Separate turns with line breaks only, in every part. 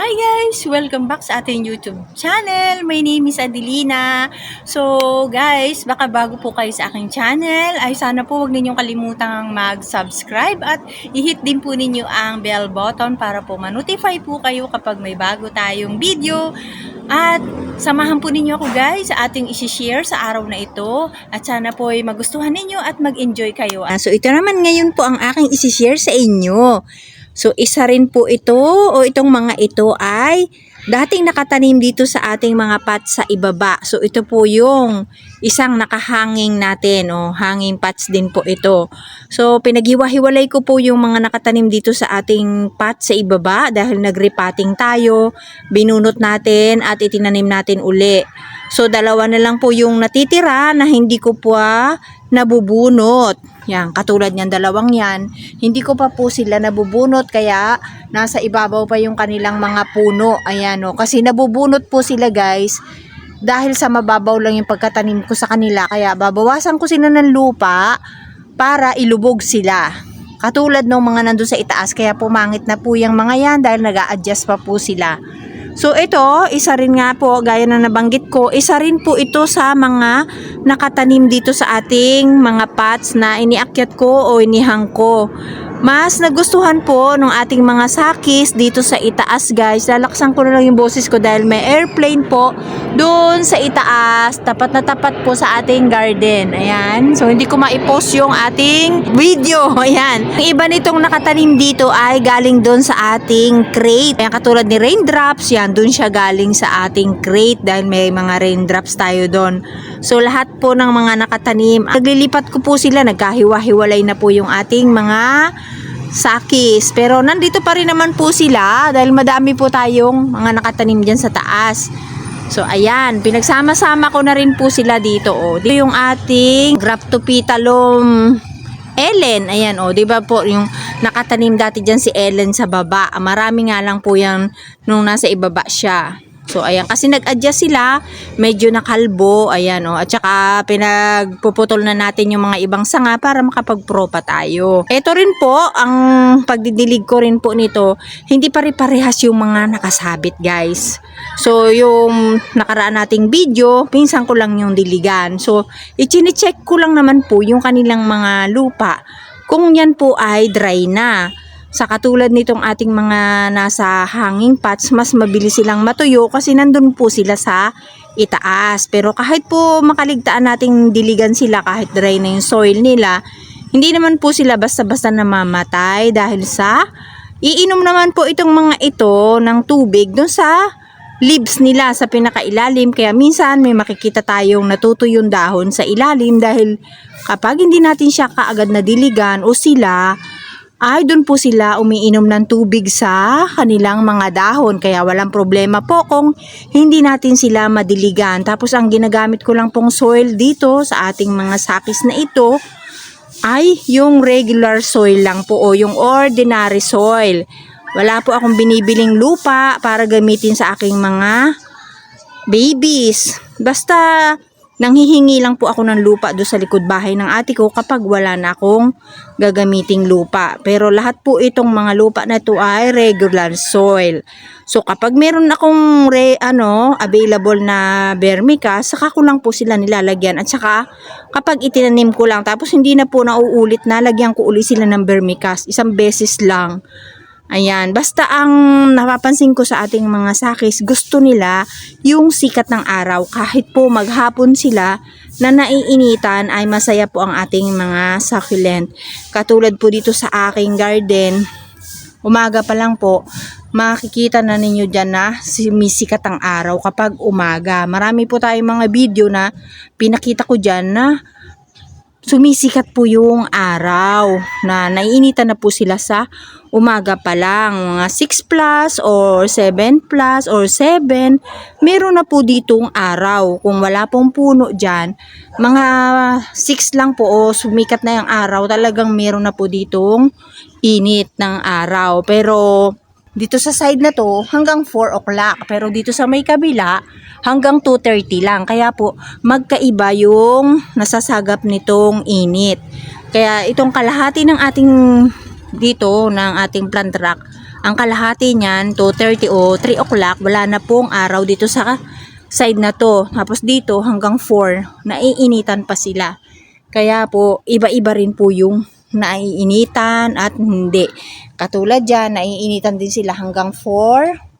Hi guys! Welcome back sa ating YouTube channel. My name is Adelina. So guys, baka bago po kayo sa aking channel, ay sana po huwag ninyong kalimutang mag-subscribe at i-hit din po ninyo ang bell button para po ma-notify po kayo kapag may bago tayong video. At samahan po ninyo ako guys sa ating isi-share sa araw na ito at sana po ay magustuhan ninyo at mag-enjoy kayo. So ito naman ngayon po ang aking isi-share sa inyo. So, isa rin po ito o itong mga ito ay dating nakatanim dito sa ating mga pots sa ibaba. So, ito po yung isang nakahanging natin o hanging pots din po ito. So, pinaghiwa-hiwalay ko po yung mga nakatanim dito sa ating pots sa ibaba dahil nag-repotting tayo, binunot natin at itinanim natin uli. So, dalawa na lang po yung natitira na hindi ko po nabubunot. Yan, katulad niyan dalawang yan, hindi ko pa po sila nabubunot kaya nasa ibabaw pa yung kanilang mga puno. Ayan o, kasi nabubunot po sila guys dahil sa mababaw lang yung pagkatanim ko sa kanila. Kaya babawasan ko sila ng lupa para ilubog sila. Katulad ng mga nandun sa itaas, kaya pumangit na po yung mga yan dahil nag-a-adjust pa po sila. So ito, isa rin nga po, gaya na nabanggit ko, isa rin po ito sa mga nakatanim dito sa ating mga pots na iniakyat ko o inihang ko. Mas nagustuhan po ng ating mga sakis dito sa itaas guys. Lalaksan ko na lang yung boses ko dahil may airplane po doon sa itaas. Tapat na tapat po sa ating garden. Ayan. So hindi ko ma-post yung ating video. Ayan. Ang iba nitong nakatanim dito ay galing doon sa ating crate. Ayan, katulad ni raindrops. Yan, doon siya galing sa ating crate dahil may mga raindrops tayo doon. So lahat po ng mga nakatanim, naglilipat ko po sila. Nagkahiwa-hiwalay na po yung ating mga sakis. Pero nandito pa rin naman po sila dahil madami po tayong mga nakatanim dyan sa taas. So ayan, pinagsama-sama ko na rin po sila dito. Oh. Dito yung ating Graptopetalum Ellen. Ayan o, di ba po yung nakatanim dati dyan si Ellen sa baba. Marami nga lang po yan nung nasa ibaba siya. So, ayan. Kasi nag-adjust sila. Medyo nakalbo. Ayan, o. At saka, pinagpuputol na natin yung mga ibang sanga para makapag-pro pa tayo. Ito rin po, ang pagdidilig ko rin po nito, hindi pare-parehas yung mga nakasabit, guys. So, yung nakaraan nating video, pinsan ko lang yung diligan. So, i-check ko lang naman po yung kanilang mga lupa. Kung yan po ay dry na. Sa katulad nitong ating mga nasa hanging pots, mas mabilis silang matuyo kasi nandun po sila sa itaas. Pero kahit po makaligtaan nating diligan sila, kahit dry na yung soil nila, hindi naman po sila basta-basta namamatay dahil sa iinom naman po itong mga ito ng tubig dun sa leaves nila sa pinakailalim. Kaya minsan may makikita tayong natutuyong dahon sa ilalim dahil kapag hindi natin siya kaagad na diligan o sila, ay doon po sila umiinom ng tubig sa kanilang mga dahon. Kaya walang problema po kung hindi natin sila madiligan. Tapos ang ginagamit ko lang pong soil dito sa ating mga sakis na ito ay yung regular soil lang po o yung ordinary soil. Wala po akong binibiling lupa para gamitin sa aking mga babies. Basta nanghihingi lang po ako ng lupa doon sa likod bahay ng ate ko kapag wala na akong gagamiting lupa. Pero lahat po itong mga lupa na ito ay regular soil. So kapag meron akong available na vermicast, saka ko lang po sila nilalagyan. At saka kapag itinanim ko lang tapos hindi na po nauulit na, lagyan ko uli sila ng vermicast. Isang beses lang. Ayan, basta ang napapansin ko sa ating mga sakis, gusto nila yung sikat ng araw. Kahit po maghapon sila na naiinitan, ay masaya po ang ating mga succulent. Katulad po dito sa aking garden, umaga pa lang po, makikita na ninyo dyan na sumisikat ang araw kapag umaga. Marami po tayong mga video na pinakita ko dyan na sumisikat po yung araw na naiinitan na po sila sa umaga pa lang. Mga 6 plus or 7 plus or 7, meron na po ditong araw. Kung wala pong puno dyan, mga 6 lang po o sumikat na yung araw, talagang meron na po ditong init ng araw. Pero dito sa side na to, hanggang 4 o'clock. Pero dito sa may kabila, hanggang 2:30 lang. Kaya po, magkaiba yung nasasagap nitong init. Kaya itong kalahati ng ating dito, ng ating plant rack, ang kalahati niyan 2:30 o 3 o'clock, wala na pong araw dito sa side na to. Tapos dito hanggang 4, naiinitan pa sila. Kaya po, iba-iba rin po yung naiinitan at hindi. Katulad dyan, naiinitan din sila hanggang 4.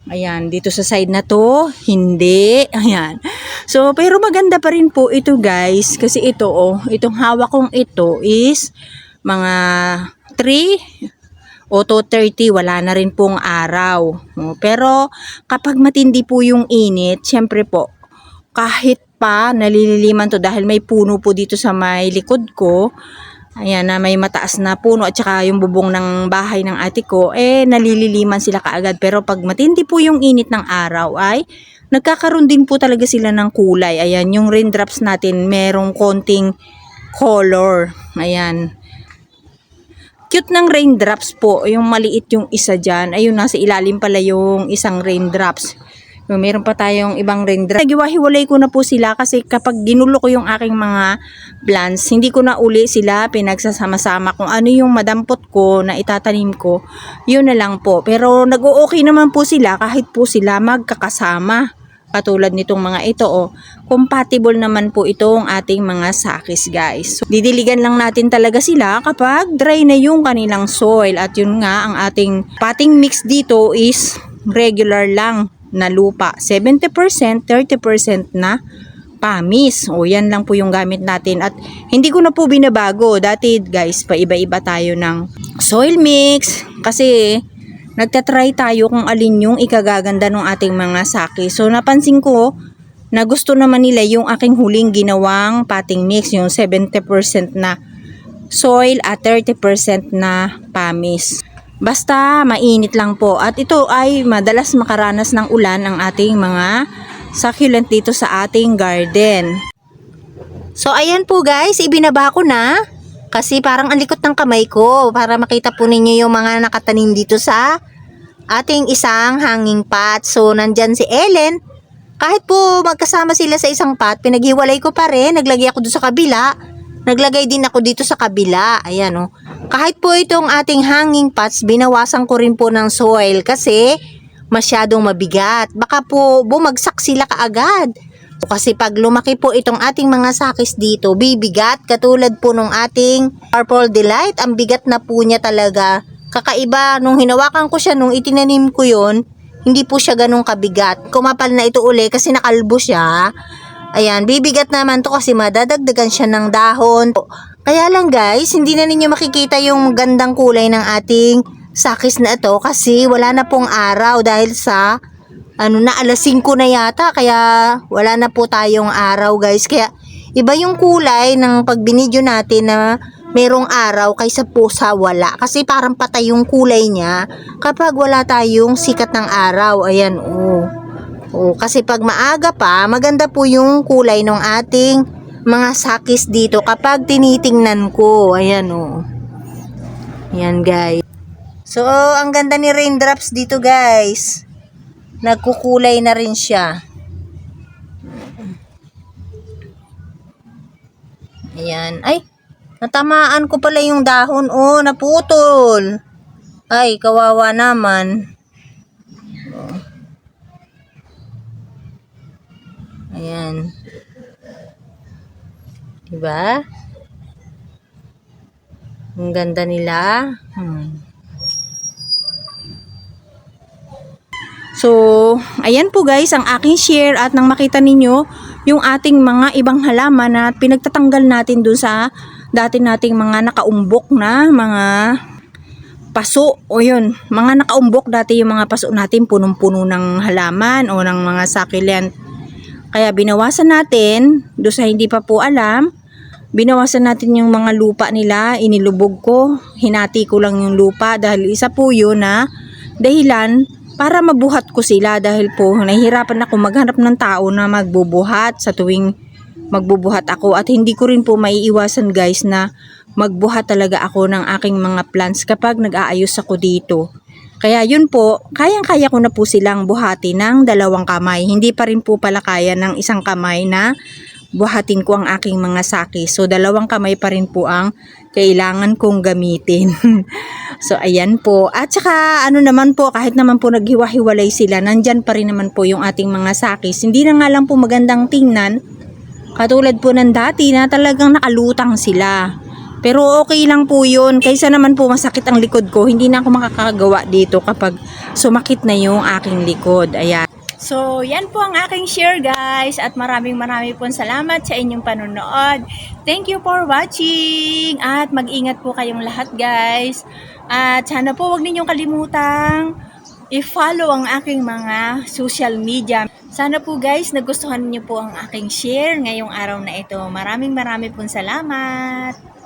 Ayan, dito sa side na to, hindi. Ayan. So, pero maganda pa rin po ito guys. Kasi ito, itong hawak kong ito is mga 3 o 2:30, wala na rin pong araw. Pero, kapag matindi po yung init, syempre po, kahit pa nalililiman to dahil may puno po dito sa may likod ko. Ayan na may mataas na puno at saka yung bubong ng bahay ng ate ko, nalililiman sila kaagad. Pero pag matindi po yung init ng araw ay nagkakaroon din po talaga sila ng kulay. Ayan, yung raindrops natin merong konting color. Ayan. Cute ng raindrops po. Yung maliit yung isa dyan. Ayun, nasa ilalim pala yung isang raindrops. Meron pa tayong ibang raindrops. Nagiwahiwalay ko na po sila kasi kapag ginulo ko yung aking mga plants, hindi ko na uli sila pinagsasama-sama. Kung ano yung madampot ko na itatanim ko, yun na lang po. Pero nag-o-okay naman po sila kahit po sila magkakasama. Katulad nitong mga ito, compatible naman po itong ating mga sakis guys. So, didiligan lang natin talaga sila kapag dry na yung kanilang soil. At yun nga, ang ating potting mix dito is regular lang na lupa. 70%, 30% na pamis. O yan lang po yung gamit natin. At hindi ko na po binabago. Dati guys, paiba-iba tayo ng soil mix. Kasi nagtatry tayo kung alin yung ikagaganda ng ating mga saki. So napansin ko na gusto naman nila yung aking huling ginawang potting mix. Yung 70% na soil at 30% na pamis. Basta mainit lang po. At ito ay madalas makaranas ng ulan ang ating mga succulent dito sa ating garden. So ayan po guys, ibinaba ko na. Kasi parang ang likot ng kamay ko. Para makita po ninyo yung mga nakatanim dito sa ating isang hanging pot. So nandyan si Ellen. Kahit po magkasama sila sa isang pot, pinaghiwalay ko pa rin. Naglagay ako doon sa kabila. Naglagay din ako dito sa kabila. Ayan Kahit po itong ating hanging pots, binawasan ko rin po ng soil kasi masyadong mabigat. Baka po bumagsak sila kaagad. Kasi pag lumaki po itong ating mga sakis dito, bibigat. Katulad po nung ating Purple Delight, ang bigat na po niya talaga. Kakaiba, nung hinawakan ko siya, nung itinanim ko yon, hindi po siya ganun kabigat. Kumapal na ito uli kasi nakalbo siya. Ayan, bibigat naman to kasi madadagdagan siya ng dahon. Kaya lang guys, hindi na ninyo makikita yung gandang kulay ng ating sakis na ito kasi wala na pong araw dahil sa alas 5 na yata, kaya wala na po tayong araw guys. Kaya iba yung kulay ng pagbinidyo natin na merong araw kaysa po sa wala. Kasi parang patay yung kulay niya kapag wala tayong sikat ng araw. Ayan kasi pag maaga pa, maganda po yung kulay ng ating mga sakis dito kapag tinitingnan ko. Ayan Ayan guys. So, ang ganda ni raindrops dito guys. Nagkukulay na rin siya. Ayan. Ay, natamaan ko pala yung dahon. Naputol. Ay, kawawa naman. Ayan. Diba? Ang ganda nila. So, ayan po guys ang aking share at nang makita ninyo yung ating mga ibang halaman na pinagtatanggal natin doon sa dati nating mga nakaumbok na mga paso. O yun, mga nakaumbok dati yung mga paso natin punong-puno ng halaman o ng mga succulent. Kaya binawasan natin, doon sa hindi pa po alam, binawasan natin yung mga lupa nila, inilubog ko, hinati ko lang yung lupa dahil isa po yun na dahilan para mabuhat ko sila dahil po nahihirapan ako maghanap ng tao na magbubuhat sa tuwing magbubuhat ako at hindi ko rin po maiiwasan guys na magbuhat talaga ako ng aking mga plants kapag nag-aayos ako dito. Kaya yun po, kayang-kaya ko na po silang buhati ng 2 kamay. Hindi pa rin po pala kaya ng 1 kamay na buhatin ko ang aking mga sakis. So, dalawang kamay pa rin po ang kailangan kong gamitin. So, ayan po. At saka, ano naman po, kahit naman po naghiwa-hiwalay sila, nandyan pa rin naman po yung ating mga sakis. Hindi na nga lang po magandang tingnan, katulad po ng dati na talagang nakalutang sila. Pero okay lang po yun. Kaysa naman po masakit ang likod ko, hindi na ako makakagawa dito kapag sumakit na yung aking likod. Ayan. So, yan po ang aking share guys. At maraming po salamat sa inyong panonood. Thank you for watching. At mag-ingat po kayong lahat guys. At sana po wag ninyong kalimutang i-follow ang aking mga social media. Sana po guys, nagustuhan niyo po ang aking share ngayong araw na ito. Maraming pong salamat.